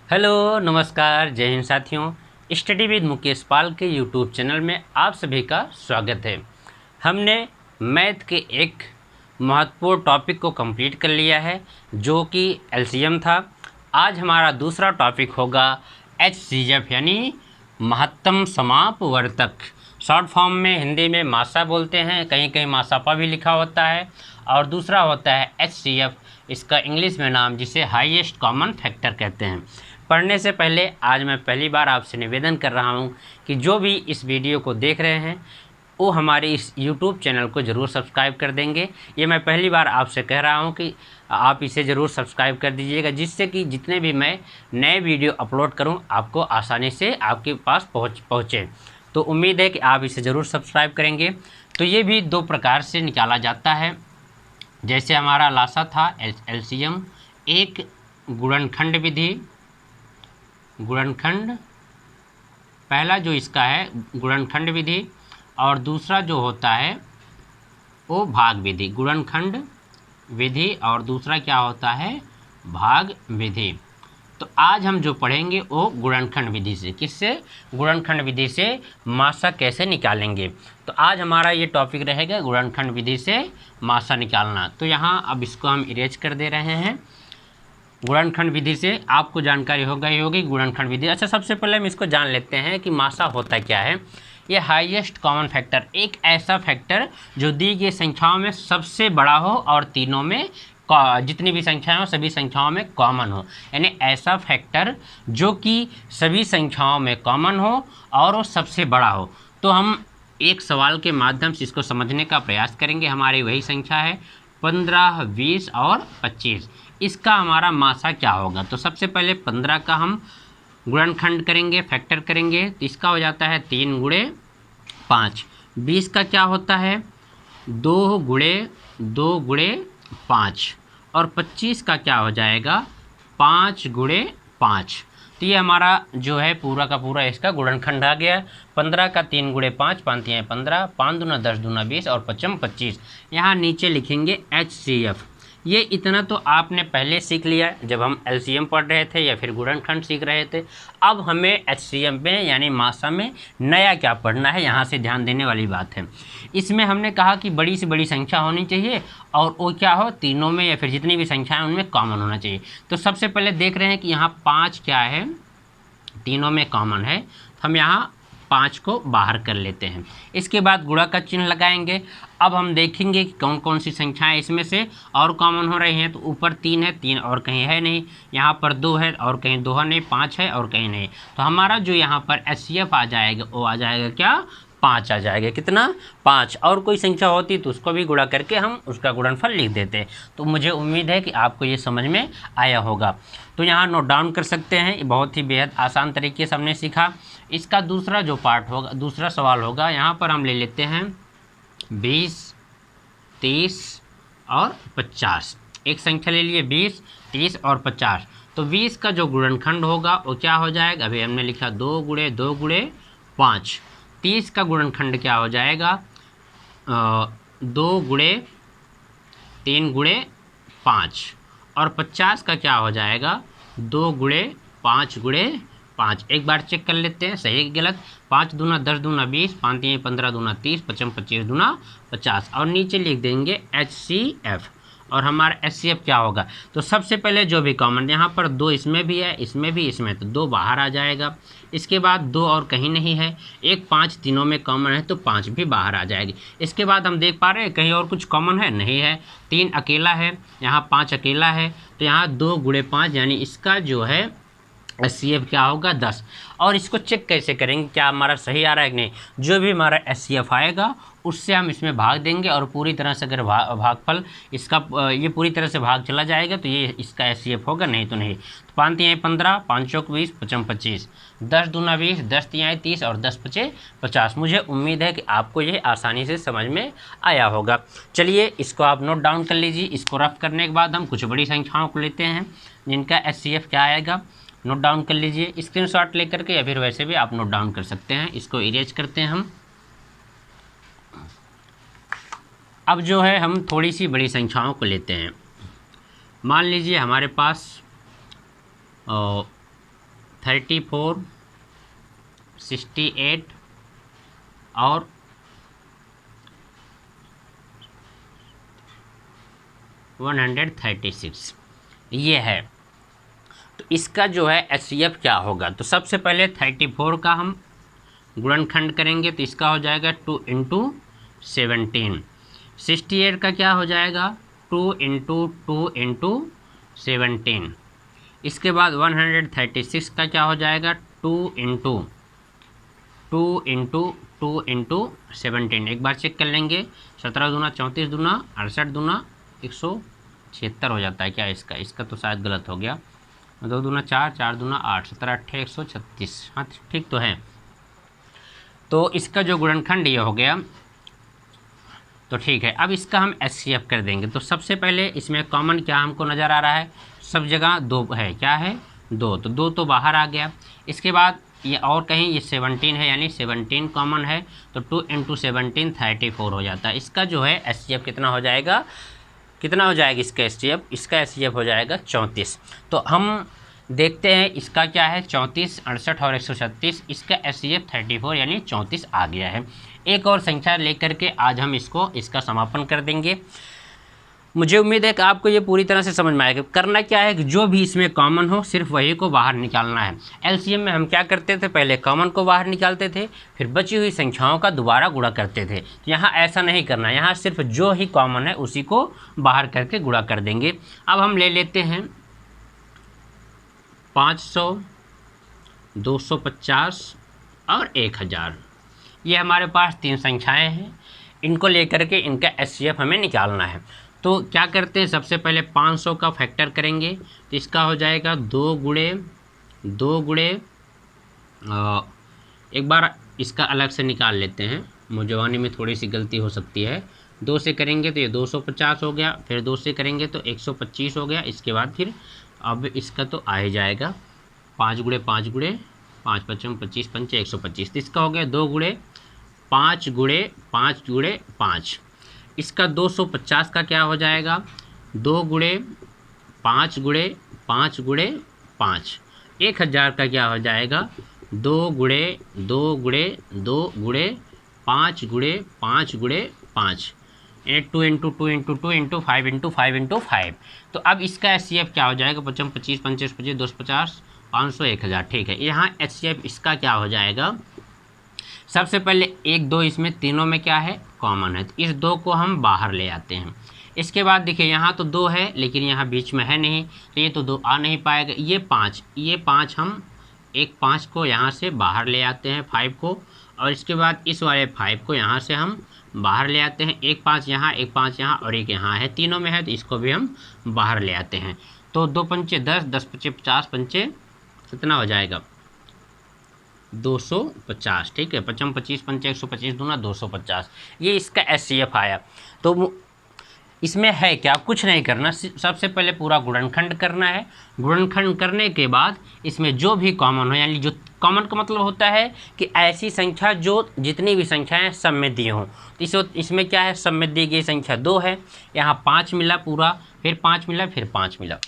Hello नमस्कार जय हिंद साथियों। स्टडी विद मुकेश पाल के यूट्यूब चैनल में आप सभी का स्वागत है। हमने मैथ के एक महत्वपूर्ण टॉपिक को कंप्लीट कर लिया है जो कि एलसीएम था। आज हमारा दूसरा टॉपिक होगा एचसीएफ यानी महत्तम समापवर्तक। शॉर्ट फॉर्म में हिंदी में मासा बोलते हैं, कहीं कहीं मासापा भी लिखा होता है। और दूसरा होता है एचसीएफ, इसका इंग्लिश में नाम जिसे हाईएस्ट कॉमन फैक्टर कहते हैं। पढ़ने से पहले आज मैं पहली बार आपसे निवेदन कर रहा हूं कि जो भी इस वीडियो को देख रहे हैं वो हमारे इस YouTube चैनल को ज़रूर सब्सक्राइब कर देंगे। ये मैं पहली बार आपसे कह रहा हूं कि आप इसे ज़रूर सब्सक्राइब कर दीजिएगा, जिससे कि जितने भी मैं नए वीडियो अपलोड करूं आपको आसानी से आपके पास पहुँचे। तो उम्मीद है कि आप इसे ज़रूर सब्सक्राइब करेंगे। तो ये भी दो प्रकार से निकाला जाता है। जैसे हमारा लासा था एलसीएम, एक गुणनखंड विधि, गुणनखंड पहला जो इसका है गुणनखंड विधि, और दूसरा जो होता है वो भाग विधि। गुणनखंड विधि और दूसरा क्या होता है, भाग विधि। तो आज हम जो पढ़ेंगे वो गुणनखंड विधि से। किससे? गुणनखंड विधि से मासा कैसे निकालेंगे। तो आज हमारा ये टॉपिक रहेगा गुणनखंड विधि से मासा निकालना। तो यहाँ अब इसको हम इरेज कर दे रहे हैं। गुणनखंड विधि से आपको जानकारी होगा ही होगी गुणनखंड विधि। अच्छा, सबसे पहले हम इसको जान लेते हैं कि मासा होता क्या है। ये हाईएस्ट कॉमन फैक्टर, एक ऐसा फैक्टर जो दी गई संख्याओं में सबसे बड़ा हो और तीनों में जितनी भी संख्याएं हो सभी संख्याओं में कॉमन हो। यानी ऐसा फैक्टर जो कि सभी संख्याओं में कॉमन हो और वो सबसे बड़ा हो। तो हम एक सवाल के माध्यम से इसको समझने का प्रयास करेंगे। हमारी वही संख्या है 15, 20 और 25। इसका हमारा मासा क्या होगा? तो सबसे पहले 15 का हम गुणनखंड करेंगे, फैक्टर करेंगे, तो इसका हो जाता है 3 गुणे 5। 20 का क्या होता है 2 गुणे 2 गुणे 5। और 25 का क्या हो जाएगा 5 गुणे 5। तो ये हमारा जो है पूरा का पूरा इसका गुणनखंड आ गया। 15 का 3 गुणे 5, 5 है 15, 5 दूना 10 दूना 20 और 5 25। यहाँ नीचे लिखेंगे HCF। ये इतना तो आपने पहले सीख लिया जब हम एलसीएम पढ़ रहे थे या फिर गुणनखंड सीख रहे थे। अब हमें एचसीएफ में यानी मासा में नया क्या पढ़ना है, यहाँ से ध्यान देने वाली बात है। इसमें हमने कहा कि बड़ी से बड़ी संख्या होनी चाहिए और वो क्या हो तीनों में या फिर जितनी भी संख्याएं उनमें कॉमन होना चाहिए। तो सबसे पहले देख रहे हैं कि यहाँ 5 क्या है, तीनों में कॉमन है। हम यहाँ 5 को बाहर कर लेते हैं। इसके बाद गुणा का चिन्ह लगाएंगे। अब हम देखेंगे कि कौन कौन सी संख्याएं इसमें से और कॉमन हो रही हैं। तो ऊपर 3 है, 3 और कहीं है नहीं। यहाँ पर 2 है और कहीं 2 है नहीं, 5 है और कहीं नहीं। तो हमारा जो यहाँ पर एचसीएफ आ जाएगा वो आ जाएगा क्या 5 आ जाएगा। कितना 5। और कोई संख्या होती तो उसको भी गुणा करके हम उसका गुणनफल लिख देते। तो मुझे उम्मीद है कि आपको ये समझ में आया होगा। तो यहाँ नोट डाउन कर सकते हैं। ये बहुत ही बेहद आसान तरीके से हमने सीखा। इसका दूसरा जो पार्ट होगा, दूसरा सवाल होगा, यहाँ पर हम ले लेते हैं 20, 30 और 50। एक संख्या ले लिए 20, 30 और 50। तो 20 का जो गुणनखंड होगा वो क्या हो जाएगा, अभी हमने लिखा 2 गुणे 2 गुणे 5। 30 का गुणनखंड क्या हो जाएगा 2 गुणे 3 गुणे 5। और 50 का क्या हो जाएगा 2 गुणे 5 गुणे 5। एक बार चेक कर लेते हैं सही कि गलत। 5 दूना 10 दूना 20, 5 3 15 दूना 30, 55 25 दूना 50। और नीचे लिख देंगे HCF। और हमारा HCF क्या होगा, तो सबसे पहले जो भी कॉमन, यहाँ पर 2 इसमें भी है, इसमें भी, इसमें, तो 2 बाहर आ जाएगा। इसके बाद 2 और कहीं नहीं है। एक 5 तीनों में कॉमन है तो 5 भी बाहर आ जाएगी। इसके बाद हम देख पा रहे हैं कहीं और कुछ कॉमन है नहीं है। 3 अकेला है, यहाँ 5 अकेला है। तो यहाँ 2 गुणे 5 यानी इसका जो है HCF क्या होगा 10। और इसको चेक कैसे करेंगे क्या हमारा सही आ रहा है कि नहीं। जो भी हमारा HCF आएगा उससे हम इसमें भाग देंगे और पूरी तरह से अगर भागफल इसका ये पूरी तरह से भाग चला जाएगा तो ये इसका HCF होगा, नहीं तो नहीं। तो 5 3 15, 5 चौक 20, 55 25, 10 दूना 20, 10 3 30 और 10 5 50। मुझे उम्मीद है कि आपको ये आसानी से समझ में आया होगा। चलिए इसको आप नोट डाउन कर लीजिए। इसको रफ करने के बाद हम कुछ बड़ी संख्याओं को लेते हैं जिनका HCF क्या आएगा। नोट डाउन कर लीजिए स्क्रीनशॉट लेकर के, या फिर वैसे भी आप नोट डाउन कर सकते हैं। इसको इरेज करते हैं हम। अब जो है हम थोड़ी सी बड़ी संख्याओं को लेते हैं। मान लीजिए हमारे पास 34, 68 और 136 ये है। तो इसका जो है HCF क्या होगा, तो सबसे पहले 34 का हम गुणनखंड करेंगे तो इसका हो जाएगा 2 × 17। 68 का क्या हो जाएगा 2 × 2 × 17। इसके बाद 136 का क्या हो जाएगा 2 × 2 × 2 × 17। एक बार चेक कर लेंगे, 17 दूना 34 दूना 68 दूना 176 हो जाता है क्या इसका तो शायद गलत हो गया, 2 दूना 4, 4 दूना 8, 17 8 136। हाँ ठीक तो है। तो इसका जो गुणनखंड ये हो गया, तो ठीक है। अब इसका हम HCF कर देंगे। तो सबसे पहले इसमें कॉमन क्या हमको नज़र आ रहा है, सब जगह 2 है, क्या है 2, तो 2 तो बाहर आ गया। इसके बाद ये और कहीं ये 17 है, यानी 17 कॉमन है, तो 2 × 17 34 हो जाता है। इसका जो है HCF कितना हो जाएगा, इसका HCF, HCF हो जाएगा 34। तो हम देखते हैं इसका क्या है 34, 68 और 136, इसका HCF 34 यानी 34 आ गया है। एक और संख्या लेकर के आज हम इसका समापन कर देंगे। मुझे उम्मीद है कि आपको ये पूरी तरह से समझ में आएगा। करना क्या है कि जो भी इसमें कॉमन हो सिर्फ वही को बाहर निकालना है। LCM में हम क्या करते थे, पहले कॉमन को बाहर निकालते थे, फिर बची हुई संख्याओं का दोबारा गुणा करते थे। तो यहाँ ऐसा नहीं करना, यहाँ सिर्फ जो ही कॉमन है उसी को बाहर करके गुणा कर देंगे। अब हम ले लेते हैं 500, 250 और 1000। ये हमारे पास 3 संख्याएं हैं, इनको लेकर के इनका HCF हमें निकालना है। तो क्या करते हैं, सबसे पहले 500 का फैक्टर करेंगे तो इसका हो जाएगा 2 गुणे एक बार इसका अलग से निकाल लेते हैं, मुझवानी में थोड़ी सी गलती हो सकती है। 2 से करेंगे तो ये 250 हो गया, फिर 2 से करेंगे तो 125 हो गया। इसके बाद फिर अब इसका तो आ ही जाएगा 5 × 5 × 5 × 5 = 25, 5 × 125। तो इसका हो गया 2 × 5 × 5 × 5। इसका 250 का क्या हो जाएगा 2 × 5 × 5 × 5। 1000 का क्या हो जाएगा 2 × 2 × 2 × 5 × 5 × 5, 2 × 2 × 2 × 5 × 5 × 5। तो अब इसका HCF क्या हो जाएगा 55, 25, 25, 25, 250, 500, 1000। ठीक है, यहाँ HCF इसका क्या हो जाएगा, सबसे पहले 1 2 इसमें तीनों में क्या है कॉमन है, तो इस 2 को हम बाहर ले आते हैं। इसके बाद देखिए यहाँ तो 2 है लेकिन यहाँ बीच में है नहीं, तो ये तो 2 आ नहीं पाएगा। ये 5 हम एक 5 को यहाँ से बाहर ले आते हैं 5 को, और इसके बाद इस वाले 5 को यहाँ से हम बाहर ले आते हैं। एक 5 यहाँ, एक 5 यहाँ और एक यहाँ है, तीनों में है, तो इसको भी हम बाहर ले आते हैं। तो 2 पंचे 10, 10 पंचे 50, पंचे कितना हो जाएगा 250। ठीक है, 55, 25, पंचे 125 दूना 250। ये इसका HCF आया। तो इसमें है क्या, कुछ नहीं करना, सबसे पहले पूरा गुणनखंड करना है। गुणनखंड करने के बाद इसमें जो भी कॉमन हो, यानी जो कॉमन का मतलब होता है कि ऐसी संख्या जो जितनी भी संख्याएं सब में दी हों। तो इसमें क्या है, सब में दी गई संख्या 2 है, यहाँ 5 मिला पूरा, फिर 5 मिला, फिर 5 मिला।